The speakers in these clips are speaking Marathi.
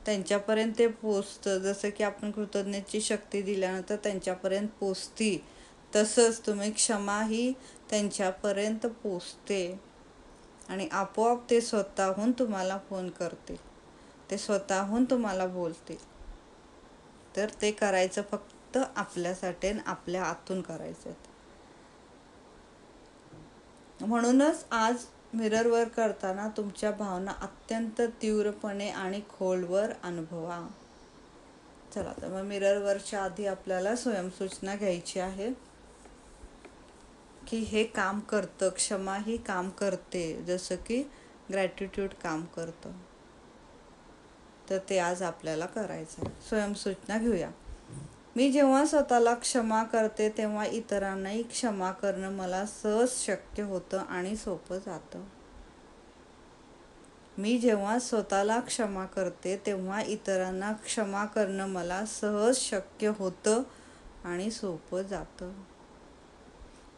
त्यांच्यापर्यंत ते पोचतं. जसं की आपण कृतज्ञतेची शक्ती दिल्यानंतर त्यांच्यापर्यंत पोचती, तसंच तुम्ही क्षमा ही त्यांच्यापर्यंत पोचते आणि आपोआप ते स्वतःहून तुम्हाला फोन करतील, ते स्वतःहून तुम्हाला बोलतील. तर ते करायचं फक्त आपल्यासाठी आणि आपल्या आतून करायचं. म्हणूनच आज मिरर वर्क करताना तुमच्या भावना अत्यंत तीव्रपणे आणि खोलवर अनुभवा. चला तर मग मिरर वर्कच्या आधी आपल्याला स्वयंसूचना घ्यायची आहे की हे काम करतं, क्षमा ही काम करते जसं की ग्रॅटिट्यूड काम करतं. तर ते आज आपल्याला करायचं आहे. स्वयंसूचना घेऊया. मी जेव्हा स्वतःला क्षमा करते तेव्हा इतरांनाही क्षमा करणं मला सहज शक्य होतं आणि सोपं जातं. मी जेव्हा स्वतःला क्षमा करते तेव्हा इतरांना क्षमा करणं मला सहज शक्य होतं आणि सोपं जातं.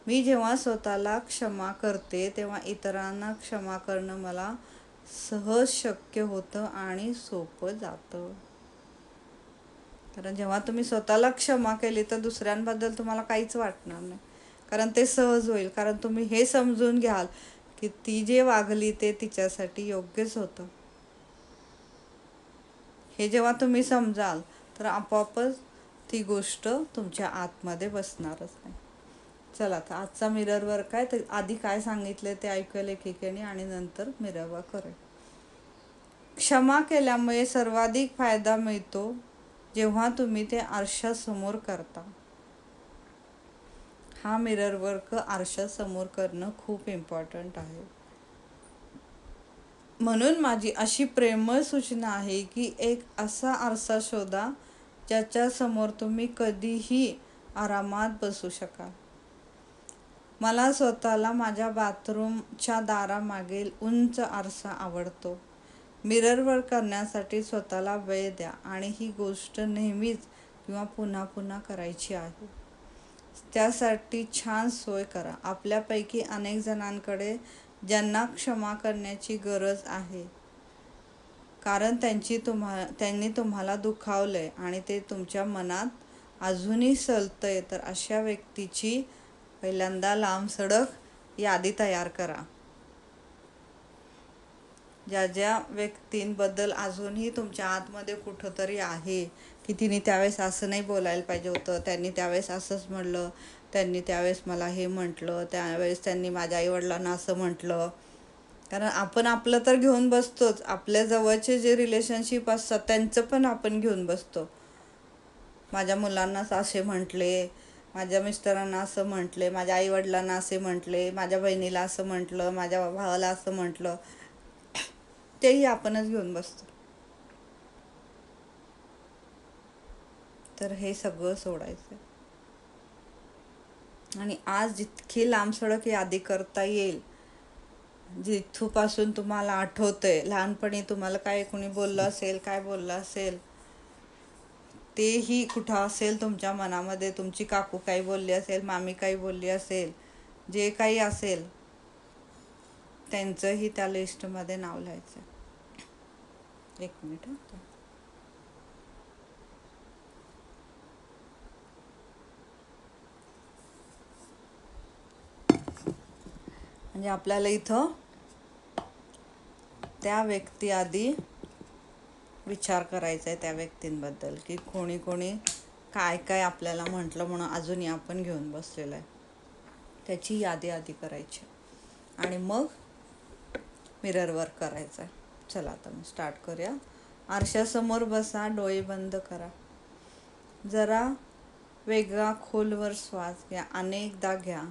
मी जेव्हा स्वतःला क्षमा करते तेव्हा इतरांना क्षमा करणं मला सहज शक्य होतं आणि सोपं जातं. कारण जेव्हा तुम्ही स्वतःला क्षमा केली तर दुसऱ्यांबद्दल तुम्हाला काहीच वाटणार नाही, कारण ते सहज होईल. कारण तुम्ही हे समजून घ्याल की ती जे वागली ते तिच्यासाठी योग्यच होतं. हे जेव्हा तुम्ही समजाल तर आपोआपच ती गोष्ट तुमच्या आतमध्ये बसणारच नाही. चला तर आजचा मिरर वर्क आहे. तर आधी काय सांगितले ते ऐकूया लेखिकेने आणि नंतर मिरर वर्क करूया. क्षमा केल्यामुळे सर्वाधिक फायदा मिळतो जेव्हा तुम्ही ते आरशासमोर करता. हा मिरर वर्क आरशासमोर करणं खूप इम्पॉर्टंट आहे. म्हणून माझी अशी प्रेमळ सूचना आहे की एक असा आरसा शोधा ज्याच्यासमोर तुम्ही कधीही आरामात बसू शकाल. मला स्वतःला माझ्या बाथरूमच्या दारामागील उंच आरसा आवडतो. मिरर वर्क करण्यासाठी स्वतःला वेळ द्या आणि ही गोष्ट नेहमीच किंवा पुन्हा पुन्हा करायची आहे. त्यासाठी छान सोय करा. आपल्यापैकी अनेक जणांकडे ज्यांना क्षमा करण्याची गरज आहे कारण त्यांनी तुम्हाला दुखावलंय आणि ते तुमच्या मनात अजूनही सलतंय, तर अशा व्यक्तीची पहिल्यांदा लांबसडक यादी तयार करा. ज्या ज्या व्यक्तींबद्दल अजूनही तुमच्या आतमध्ये कुठंतरी आहे की तिने त्यावेळेस असं नाही बोलायला पाहिजे होतं, त्यांनी त्यावेळेस असंच म्हणलं, त्यांनी त्यावेळेस मला हे म्हटलं, त्यावेळेस त्यांनी माझ्या आईवडिलांना असं म्हटलं. कारण आपण आपलं तर घेऊन बसतोच, आपल्या जवळचे जे रिलेशनशिप असतात त्यांचं पण आपण घेऊन बसतो. माझ्या मुलांना असे म्हटले, माझ्या मिस्टरांना असं म्हटले, माझ्या आईवडिलांना असे म्हटले, माझ्या बहिणीला असं म्हटलं, माझ्या भावाला असं म्हटलं, तेही आपणच घेऊन बसतो. तर हे सगळं सोडायचं आणि आज जितकी लांबसडक यादी करता येईल, जिथपासून तुम्हाला आठवतंय लहानपणी तुम्हाला काय कोणी बोललं असेल, काय बोललं असेल, तेही कुठं असेल तुमच्या मनामध्ये, तुमची काकू काही बोलली असेल, मामी काही बोलली असेल, जे काही असेल त्यांचंही त्या लिस्टमध्ये नाव लिहायचं. एक मिनिट. म्हणजे आपल्याला इथं त्या व्यक्ती आधी विचार करायचा आहे त्या व्यक्तींबद्दल की कोणी कोणी काय काय आपल्याला म्हटलं म्हणून अजूनही आपण घेऊन बसलेलं आहे, त्याची यादी आधी करायची आणि मग मिरर वर्क करायचं आहे. चला आता मग स्टार्ट करूया. आरशासमोर बसा, डोळे बंद करा, जरा वेगळा खोलवर श्वास घ्या, अनेकदा घ्या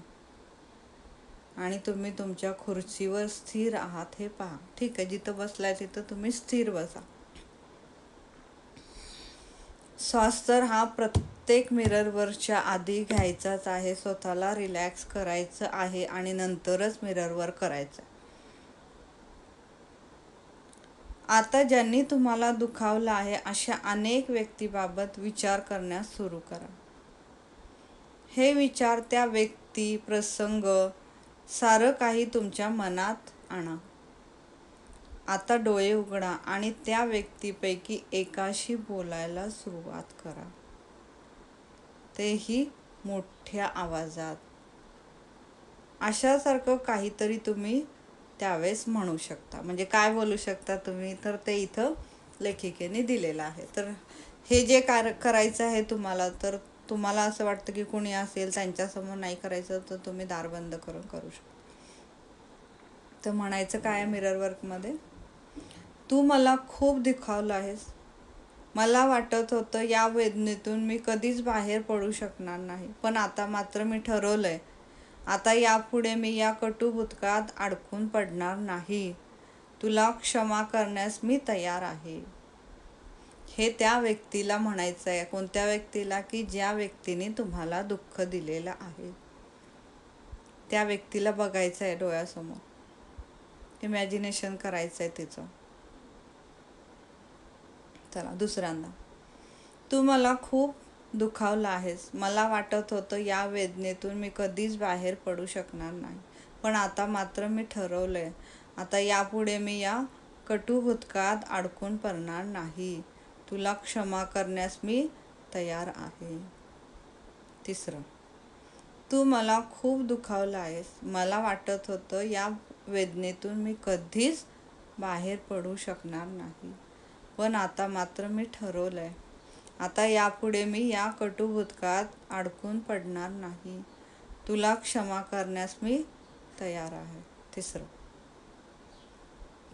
आणि तुम्ही तुमच्या खुर्चीवर स्थिर आहात हे पहा. ठीक आहे, जिथं बसलाय तिथं तुम्ही स्थिर बसा. श्वास तर हा प्रत्येक मिररवरच्या आधी घ्यायचाच आहे. स्वतःला रिलॅक्स करायचं आहे आणि नंतरच मिररवर करायचं. आता ज्यांनी तुम्हाला दुखावलं आहे अशा अनेक व्यक्तीबाबत विचार करण्यास सुरू करा. हे विचार, त्या व्यक्ती, प्रसंग, सारं काही तुमच्या मनात आणा. आता डोळे उघडा आणि त्या व्यक्तीपैकी एकाशी बोलायला सुरुवात करा, तेही मोठ्या आवाजात. अशासारखं काहीतरी तुम्ही त्यावेळेस म्हणू शकता. म्हणजे काय बोलू शकता तुम्ही, तर ते इथं लेखिकेने दिलेलं आहे. तर हे जे करायचं आहे तुम्हाला, तर तुम्हाला असं वाटतं की कोणी असेल त्यांच्यासमोर नाही करायचं, तर तुम्ही दार बंद करून करू शकता. तर म्हणायचं काय आहे मिरर वर्कमध्ये, तू मला खूप दुखावलं आहेस. मला वाटत होतं या वेदनेतून मी कधीच बाहेर पडू शकणार नाही, पण आता मात्र मी ठरवलंय, आता यापुढे मी या कटू भूतकाळात अडकून पडणार नाही. तुला क्षमा करण्यास मी तयार आहे. हे त्या व्यक्तीला म्हणायचं आहे. कोणत्या व्यक्तीला, की ज्या व्यक्तीने तुम्हाला दुःख दिलेलं आहे, त्या व्यक्तीला बघायचं आहे डोळ्यासमोर, इमॅजिनेशन करायचं आहे तिचं. चला दुसऱ्यांदा, तू मला खूप दुखावलं आहेस. मला वाटत होतं या वेदनेतून मी कधीच बाहेर पडू शकणार नाही, पण आता मात्र मी ठरवलंय, आता यापुढे मी या कटू भूतकाळात अडकून पडणार नाही. तुला क्षमा करण्यास मी तयार आहे. तिसरं, तू मला खूप दुखावलं आहेस. मला वाटत होतं या वेदनेतून मी कधीच बाहेर पडू शकणार नाही, पण आता मात्र मी ठरवलंय, आता यापुढे मी या कटू भूतकाळात अडकून पडणार नाही. तुला क्षमा करण्यास मी तयार आहे. तिसरं,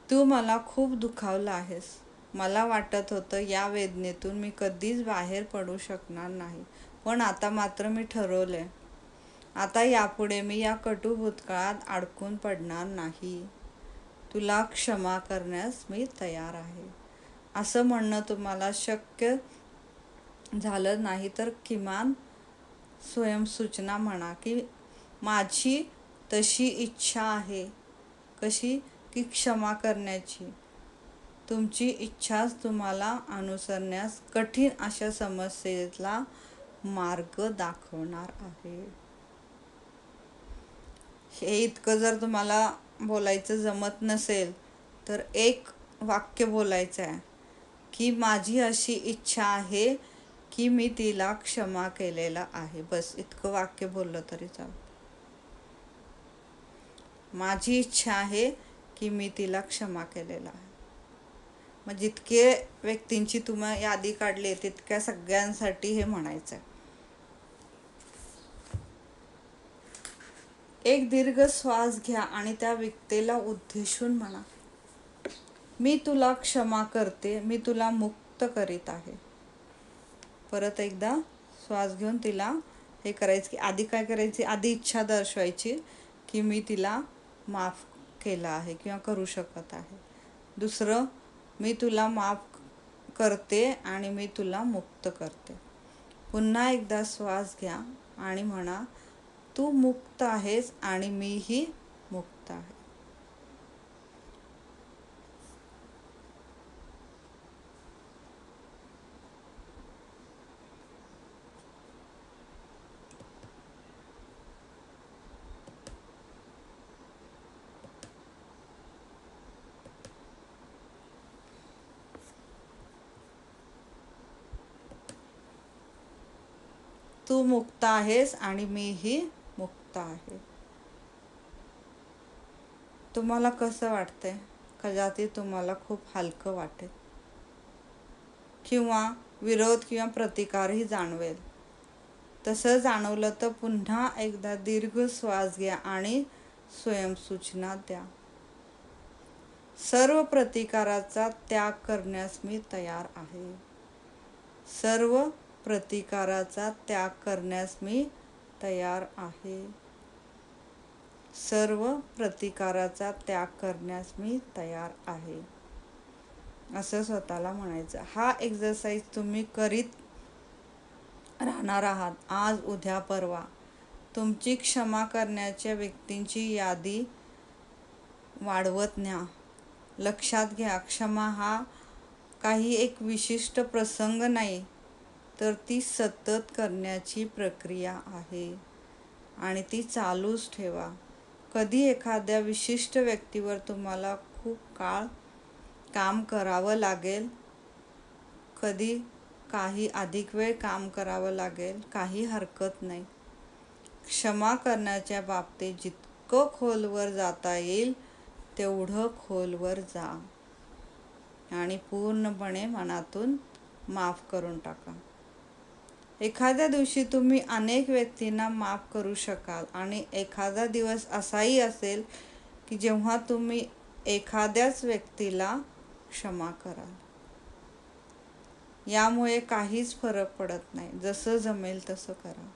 तू मला खूप दुखावलं आहेस. मला वाटत होतं या वेदनेतून मी कधीच बाहेर पडू शकणार नाही, पण आता मात्र मी ठरवलंय, आता यापुढे मी या कटू भूतकाळात अडकून पडणार नाही. तुला क्षमा करण्यास मी तयार आहे. असं म्हणणं तुम्हाला शक्य झालं नाही तर किमान स्वयंसूचना म्हणा, की माझी तशी इच्छा आहे. कशी, की क्षमा करण्याची. तुमची इच्छाच तुम्हाला अनुसरण्यास कठीण अशा समस्येला मार्ग दाखवणार आहे. हे इतकं जर तुम्हाला बोलायचं जमत नसेल, तर एक वाक्य बोलायचं आहे, की माझी अशी इच्छा आहे की मी तिला क्षमा केलेला आहे. बस इतकं वाक्य बोललं तरी चालतं. माझी इच्छा आहे की मी तिला क्षमा केलेला आहे. मग जितके व्यक्तींची तुम्ही यादी काढली तितक्या सगळ्यांसाठी हे म्हणायचं आहे. एक दीर्घ श्वास घ्या आणि त्या व्यक्तीला उद्देशून म्हणा, मी तुला क्षमा करते, मी तुला मुक्त करीत आहे. परत एकदा श्वास घेऊन तिला हे करायचं, की आधी काय करायची, आधी इच्छा दर्शवायची की मी तिला माफ केलं आहे किंवा करू शकत आहे. दुसरं, मी तुला माफ करते आणि मी तुला मुक्त करते. पुन्हा एकदा श्वास घ्या आणि म्हणा, तू मुक्त आहेस आणि मीही मुक्त आहे. तू मुक्त आहेस आणि मीही मुक्त आहे. तुम्हाला कसं वाटतंय? कदाचित तुम्हाला खूप हलकं वाटेल किंवा विरोध किंवा प्रतिकारही जाणवेल. तसं जाणवलं तर पुन्हा एकदा दीर्घ श्वास घ्या आणि स्वयंसूचना द्या, सर्व प्रतिकाराचा त्याग करण्यास मी तयार आहे. सर्व प्रतिकाराचा त्याग करण्यास मी तयार आहे. सर्व प्रतिकाराचा त्याग करण्यास मी तयार आहे. असं स्वतःला म्हणायचं. हा एक्सरसाइज तुम्ही करीत राहणार आहात आज, उद्या, परवा. तुमची क्षमा करण्याच्या व्यक्तींची यादी वाढवत न्या. लक्षात घ्या, क्षमा हा काही एक विशिष्ट प्रसंग नाही, तर ती सतत करण्याची प्रक्रिया आहे आणि ती चालूच ठेवा. कधी एखाद्या विशिष्ट व्यक्तीवर तुम्हाला खूप काळ काम करावं लागेल, कधी काही अधिक वेळ काम करावं लागेल, काही हरकत नाही. क्षमा करण्याच्या बाबतीत जितकं खोलवर जाता येईल तेवढं खोलवर जा आणि पूर्णपणे मनातून माफ करून टाका. एखाद्या दिवशी तुम्ही अनेक व्यक्तींना माफ करू शकाल आणि एखादा दिवस असाही असेल की जेव्हा तुम्ही एखाद्याच व्यक्तीला क्षमा कराल. यामुळे काहीच फरक पडत नाही, जसं जमेल तसं करा.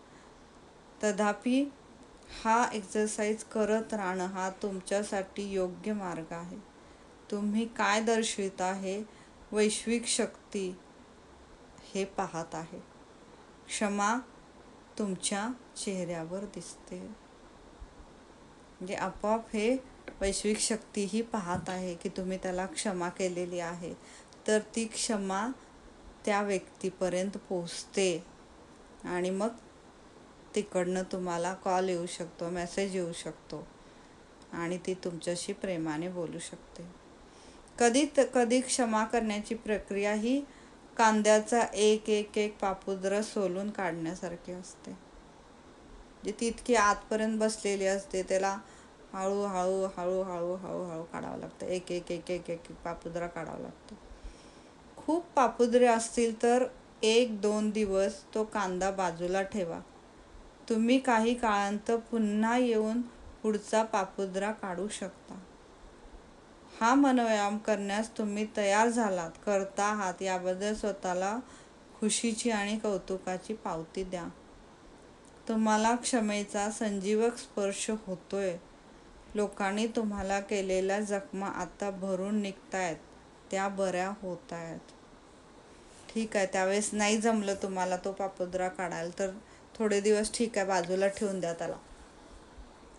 तथापि हा एक्सरसाइज करत राहणं हा तुमच्यासाठी योग्य मार्ग आहे. तुम्ही काय दर्शविता हे वैश्विक शक्ती हे पाहत आहे. क्षमा तुमच्या चेहऱ्यावर दिसते. म्हणजे आपोआप हे वैश्विक शक्ती ही पाहत आहे की तुम्ही त्याला क्षमा केलेली आहे, तर ती क्षमा त्या व्यक्तीपर्यंत पोहोचते आणि मग तिकडनं तुम्हाला कॉल येऊ शकतो, मेसेज येऊ शकतो आणि ती तुमच्याशी प्रेमाने बोलू शकते. कधी क्षमा करण्याची प्रक्रिया ही कांद्याचा एक एक एक पापुद्रा सोलून काढण्यासारखी असते. जी ती इतकी आतपर्यंत बसलेली असते, त्याला हळूहळू हळूहळू हळूहळू काढावं लागतं. एक एक एक एक एक पापुद्रा काढावा लागतो. खूप पापुद्रे असतील तर 1-2 दिवस तो कांदा बाजूला ठेवा. तुम्ही काही काळानंतर पुन्हा येऊन पुढचा पापुद्रा काढू शकता. हा मनोव्यायाम करण्यास तुम्ही तयार झालात, करता आहात याबद्दल स्वतःला खुशीची आणि कौतुकाची पावती द्या. तुम्हाला क्षमेचा संजीवक स्पर्श होतोय. लोकांनी तुम्हाला केलेल्या जखमा आता भरून निघतायत, त्या बऱ्या होत आहेत. ठीक आहे, त्यावेळेस नाही जमलं तुम्हाला तो पापुद्रा काढायला, तर थोडे दिवस ठीक आहे, बाजूला ठेवून द्या. त्याला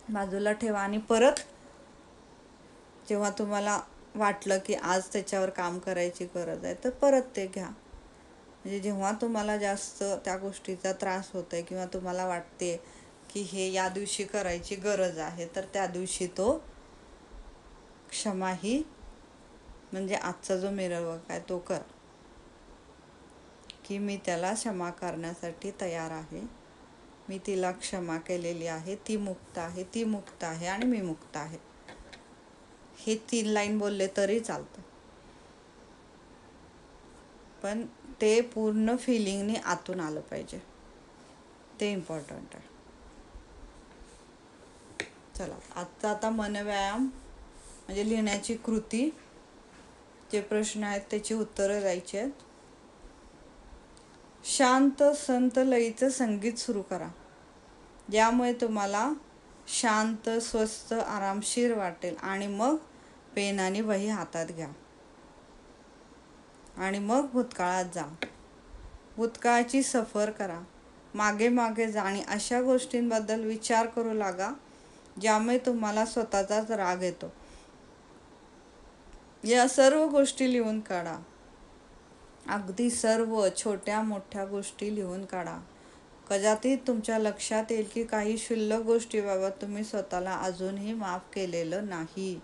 बाजूला ठेवा आणि परत जेव्हा तुम्हाला वाटलं की आज त्याच्यावर काम करायची गरज आहे, तर परत ते घ्या. म्हणजे जेव्हा तुम्हाला जास्त त्या गोष्टीचा त्रास होतोय किंवा तुम्हाला वाटते की हे या दिवशी करायची गरज आहे, तर त्या दिवशी तो क्षमा ही म्हणजे आजचा जो मिरवणूक आहे तो करा की मी त्याला क्षमा करण्यासाठी तयार आहे, मी तिला क्षमा केलेली आहे, ती मुक्त आहे, ती मुक्त आहे आणि मी मुक्त आहे. हे 3 लाईन बोलले तरी चालतं, पण ते पूर्ण फिलिंगने आतून आलं पाहिजे, ते इम्पॉर्टंट आहे. चला, आजचा आता मनोव्यायाम म्हणजे लिहिण्याची कृती, जे प्रश्न आहेत त्याची उत्तरं द्यायची आहेत. शांत संत लयीचं संगीत सुरू करा, ज्यामुळे तुम्हाला शांत, स्वस्थ, आरामशीर वाटेल. आणि मग पेन आणि वही हातात घ्या आणि मग भूतकाळात जा. भूतकाळाची सफर करा, मागे मागे जा आणि अशा गोष्टींबद्दल विचार करू लागा ज्यामुळे तुम्हाला स्वतःचाच राग येतो. या सर्व गोष्टी लिहून काढा, अगदी सर्व छोट्या मोठ्या गोष्टी लिहून काढा. कदाचित तुमच्या लक्षात येईल की काही क्षुल्लक गोष्टीबाबत तुम्ही स्वतःला अजूनही माफ केलेलं नाही.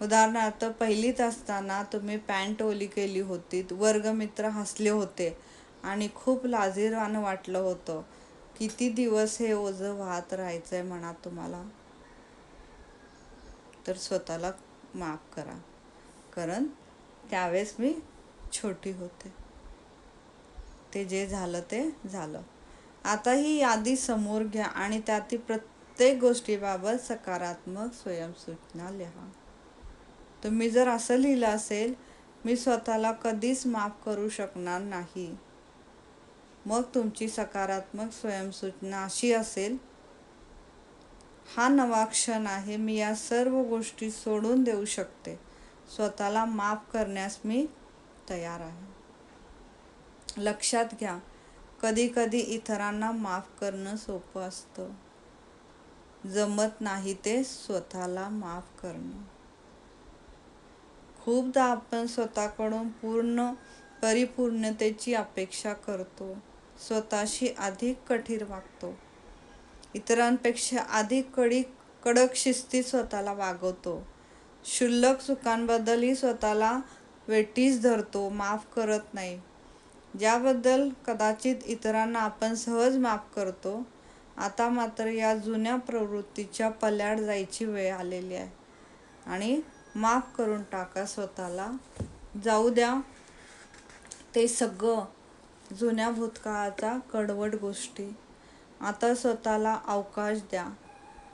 उदाहरणार्थ, पहिलीत असताना तुम्ही पॅन्ट ओली केली होती, वर्गमित्र हसले होते आणि खूप लाजिरवाणं वाटलं होतं. किती दिवस हे ओझं वाहत राहायचंय मनात तुम्हाला? तर स्वतःला माफ करा, कारण त्यावेळेस मी छोटी होते. ते जे झालं ते झालं. आता ही यादी समोर घ्या आणि त्यातील प्रत्येक गोष्टीबाबत सकारात्मक स्वयंसूचना लिहा. तुम्ही जर असं लिहिलं असेल, मी स्वतःला कधीच माफ करू शकणार नाही, मग तुमची सकारात्मक स्वयंसूचना अशी असेल, हा नवा क्षण आहे, मी या सर्व गोष्टी सोडून देऊ शकते, स्वतःला माफ करण्यास मी तयार आहे. लक्षात घ्या, कधी कधी इतरांना माफ करणं सोपं असतं, जमत नाही ते स्वतःला माफ करणं. खूपदा आपण स्वतःकडून परिपूर्णतेची अपेक्षा करतो, स्वतःशी अधिक कठोर वागतो, इतरांपेक्षा अधिक कडक शिस्तीत स्वतःला वागवतो. क्षुल्लक चुकांबद्दलही स्वतःला वेठीस धरतो, माफ करत नाही. ज्याबद्दल कदाचित इतरांना आपण सहज माफ करतो, आता मात्र या जुन्या प्रवृत्तीच्या पल्याड जायची वेळ आलेली आहे आणि माफ करून टाका स्वतःला. जाऊ द्या ते सगळं जुन्या भूतकाळाच्या कडवट गोष्टी. आता स्वतःला अवकाश द्या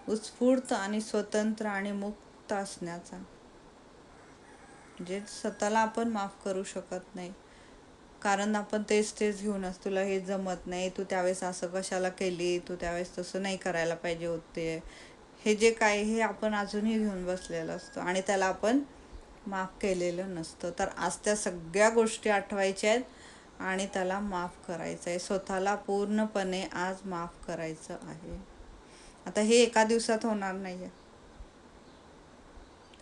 उत्स्फूर्त आणि स्वतंत्र आणि मुक्त असण्याचा. म्हणजे स्वतःला आपण माफ करू शकत नाही, कारण आपण तेच घेऊनच, तुला हे जमत नाही, तू त्यावेळेस असं कशाला केली, तू त्यावेळेस तसं नाही करायला पाहिजे होते, हे जे काय हे आपण अजूनही घेऊन बसलेलं असतं आणि त्याला आपण माफ केलेलं नसतं. तर आज त्या सगळ्या गोष्टी आठवायच्या आहेत आणि त्याला माफ करायचं आहे. स्वतःला पूर्णपणे आज माफ करायचं आहे. आता हे एका दिवसात होणार नाही आहे,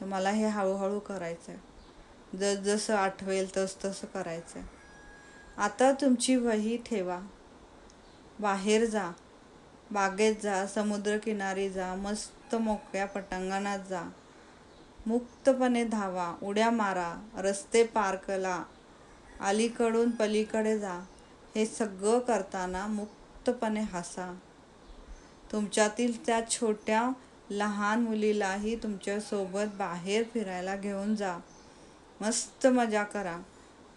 तर मला हे हळूहळू करायचं आहे. जसं आठवेल तसं करायचं आहे. आता तुमची वही ठेवा, बाहेर जा, बागेत जा, समुद्रकिनारी जा, मस्त मोकळ्या पटांगणात जा, मुक्तपणे धावा, उड्या मारा, रस्ते पार करा, अलीकडून पलीकडे जा. हे सगळं करताना मुक्तपणे हसा. तुमच्यातील त्या छोट्या लहान मुलीलाही तुमच्यासोबत बाहेर फिरायला घेऊन जा. मस्त मजा करा.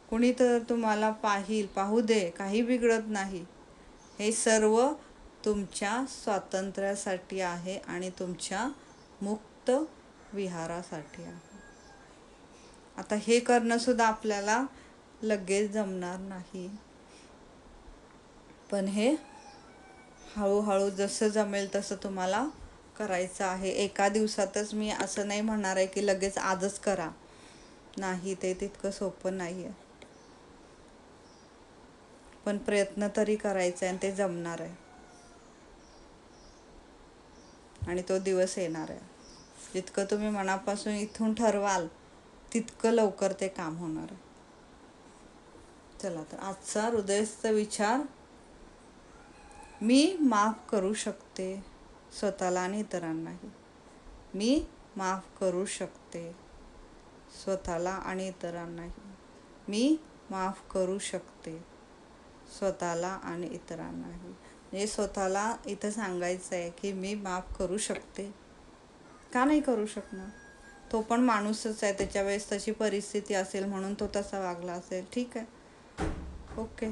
कुणी तर तुम्हाला पाहू दे, काही बिघडत नाही. हे सर्व तुमच्या स्वातंत्र्यासाठी आहे आणि तुमच्या मुक्त विहारासाठी आहे. आता हे करणं सुद्धा आपल्याला लगेच जमणार नाही, पण हे हळूहळू जसं जमेल तसं तुम्हाला करायचं आहे. एका दिवसातच मी असं नाही म्हणणार आहे की लगेच आजच करा, नाही, ते तितकं सोपं नाही आहे. पण प्रयत्न तरी करायचा आहे आणि ते जमणार आहे आणि तो दिवस येणार आहे. जितकं तुम्ही मनापासून इथून ठरवाल तितकं लवकर ते काम होणार आहे. चला, तर आजचा हृदयस्थ विचार, मी माफ करू शकते स्वतःला आणि इतरांनाही. मी माफ करू शकते स्वतःला आणि इतरांनाही. मी माफ करू शकते स्वतःला आणि इतरांनाही. म्हणजे स्वतःला इथं सांगायचं आहे की मी माफ करू शकते. का नाही करू शकणार? तो पण माणूसच आहे, त्याच्या वेळेस तशी परिस्थिती असेल म्हणून तो तसा वागला असेल, ठीक आहे, ओके.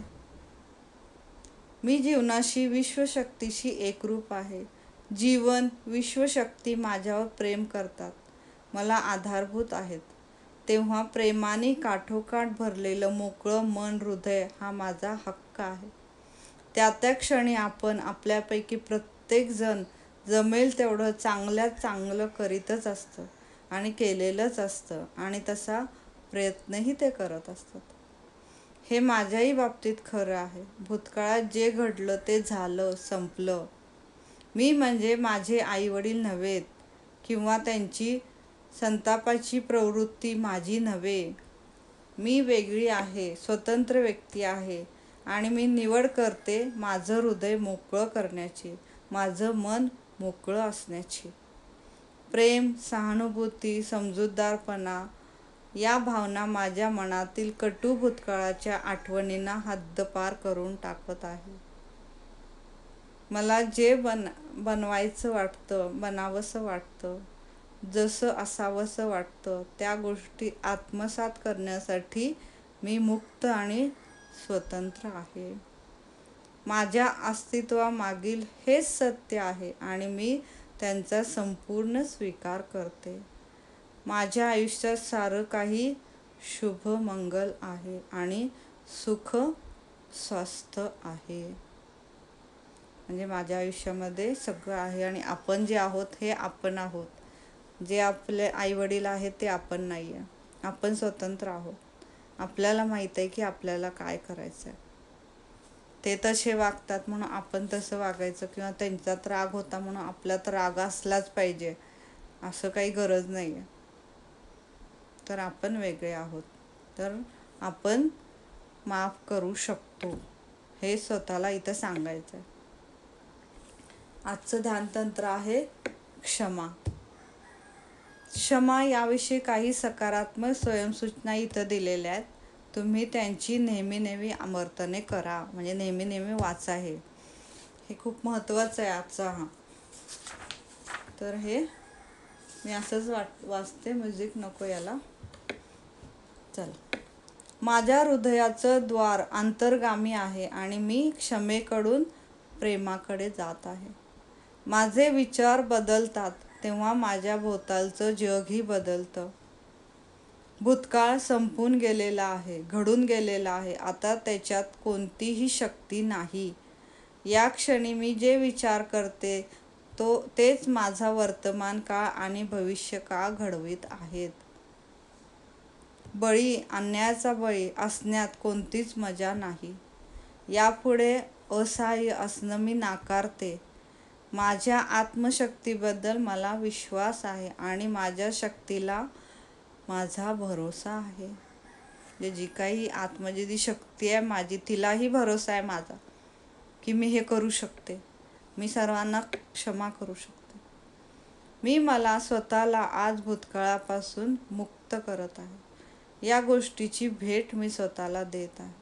मी जीवनाशी, विश्वशक्तीशी एकरूप आहे. जीवन, विश्वशक्ती माझ्यावर प्रेम करतात, मला आधारभूत आहेत. तेव्हा प्रेमाने काठोकाठ भरलेलं मोकळं मन, हृदय हा माझा हक्क आहे. त्या क्षणी आपण, आपल्यापैकी प्रत्येकजण जमेल तेवढं चांगल्यात चांगलं करीतच असतं आणि केलेलंच असतं आणि तसा प्रयत्नही ते करत असतात. हे माझ्याही बाबतीत खरं आहे. भूतकाळात जे घडलं ते झालं, संपलं. मी म्हणजे माझे आईवडील नव्हेत किंवा त्यांची संतापाची प्रवृत्ती माझी नव्हे. मी वेगळी आहे, स्वतंत्र व्यक्ती आहे आणि मी निवड करते माझं हृदय मोकळं करण्याची, माझं मन मोकळं असण्याची. प्रेम, सहानुभूती, समजूतदारपणा या भावना माझ्या मनातील कटू भूतकाळाच्या आठवणींना हद्दपार करून टाकत आहे. मला जे बनवायचं वाटतं, बनावंसं वाटतं, जसं असावंसं वाटतं, त्या गोष्टी आत्मसात करण्यासाठी मी मुक्त आणि स्वतंत्र आहे. माझ्या अस्तित्वामागील हेच सत्य आहे आणि मी त्यांचा संपूर्ण स्वीकार करते. माझ्या आयुष्यात सारं काही शुभ मंगल आहे आणि सुख स्वास्थ्य आहे. म्हणजे माझ्या आयुष्यामध्ये सगळं आहे आणि आपण जे आहोत हे आपण आहोत. जे आपले आईवडील आहेत ते आपण नाही आहे. आपण स्वतंत्र आहोत. आपल्याला माहीत आहे की आपल्याला काय करायचं आहे. ते तसे वागतात म्हणून आपण तसं वागायचं, किंवा त्यांच्यात राग होता म्हणून आपल्यात राग असलाच पाहिजे असं काही गरज नाही आहे. तर आपण वेगळे आहोत. तर आपण माफ करू शकतो, हे स्वतःला इथं सांगायचं आहे. आजचं ध्यानतंत्र आहे क्षमा. क्षमा याविषयी काही सकारात्मक स्वयंसूचना इथं दिलेल्या आहेत. तुम्ही त्यांची नेहमी आवर्तने करा, म्हणजे नेहमी वाचा. हे खूप महत्त्वाचं आहे आजचा हा. तर हे मी असंच वाचते, म्युझिक नको याला. चला. माझ्या हृदयाचं द्वार अंतर्गामी आहे आणि मी क्षमेकडून प्रेमाकडे जात आहे. माझे विचार बदलतात तेव्हा माझ्या भोवतालचं जगही बदलतं. भूतकाळ संपून गेलेला आहे, घडून गेलेला आहे. आता त्याच्यात कोणतीही शक्ती नाही. या क्षणी मी जे विचार करते तेच माझा वर्तमान काळ आणि भविष्य काळ घडवीत आहेत. अन्यायाचा बळी असण्यात कोणतीच मजा नाही. यापुढे असहाय्य असणं मी नाकारते. माझ्या आत्मशक्तीबद्दल मला विश्वास आहे आणि माझ्या शक्तीला माझा भरोसा आहे. जी काही जी शक्ती आहे माझी, तिलाही भरोसा आहे माझा की मी हे करू शकते. मी सर्वांना क्षमा करू शकते. मी मला स्वतःला आज भूतकाळापासून मुक्त करत आहे. या गोष्टीची भेट मी स्वतःला देत आहे.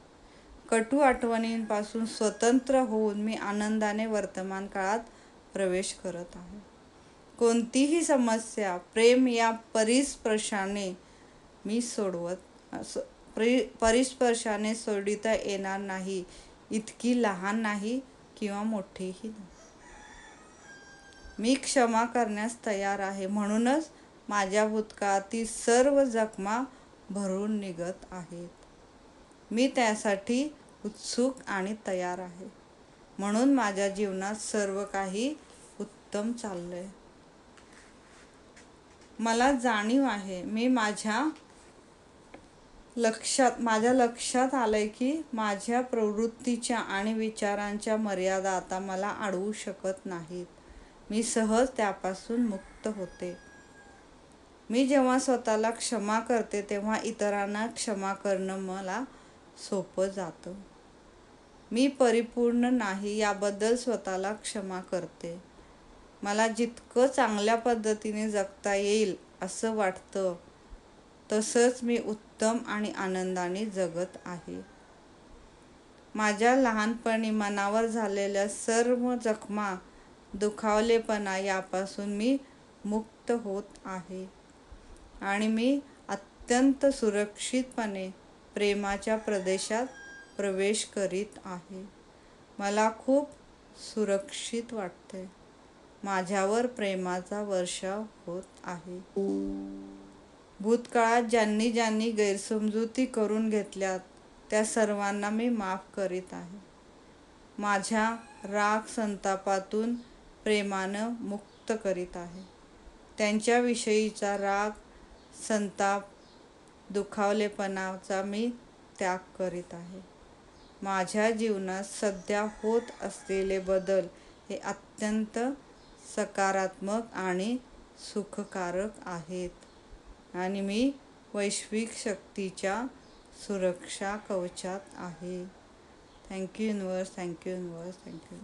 कटू आठवणींपासून स्वतंत्र होऊन मी आनंदाने वर्तमान काळात प्रवेश करत आहे. कोणतीही समस्या प्रेम या परिस्पर्शाने सोडविता येणार नाही. इतकी लहान नाही किंवा मोठीही नाही. मी क्षमा करण्यास तयार आहे, म्हणूनच माझ्या भूतकाळातील सर्व जखमा भरून निघत आहेत. मी त्यासाठी उत्सुक आणि तयार आहे, म्हणून माझ्या जीवनात सर्व काही उत्तम चाललंय. मला जाणीव आहे, माझ्या लक्षात आलंय की माझ्या प्रवृत्तीच्या आणि विचारांच्या मर्यादा आता मला अडवू शकत नाहीत. मी सहज त्यापासून मुक्त होते. मी जेव्हा स्वतःला क्षमा करते तेव्हा इतरांना क्षमा करणं मला सोपं जातं. मी परिपूर्ण नाही याबद्दल स्वतःला क्षमा करते. मला जितकं चांगल्या पद्धतीने जगता येईल असं वाटतं तसंच मी उत्तम आणि आनंदाने जगत आहे. माझ्या लहानपणी मनावर झालेल्या सर्व जखमा, दुखावलेपणा यापासून मी मुक्त होत आहे आणि मी अत्यंत सुरक्षितपणे प्रेमाच्या प्रदेशात प्रवेश करीत आहे. मला खूप सुरक्षित वाटतंय. माझ्यावर प्रेमाचा वर्षाव होत आहे. भूतकाळात ज्यांनी गैरसमजुती करून घेतल्यात त्या सर्वांना मी माफ करीत आहे. माझ्या राग संतापातून प्रेमानं मुक्त करीत आहे. त्यांच्याविषयीचा राग, संताप, दुखावलेपणाचा मी त्याग करीत आहे. माझ्या जीवनात सध्या होत असलेले बदल हे अत्यंत सकारात्मक आणि सुखकारक आहेत आणि मी वैश्विक शक्तीच्या सुरक्षा कवचात आहे. Thank you universe, thank you universe, thank you.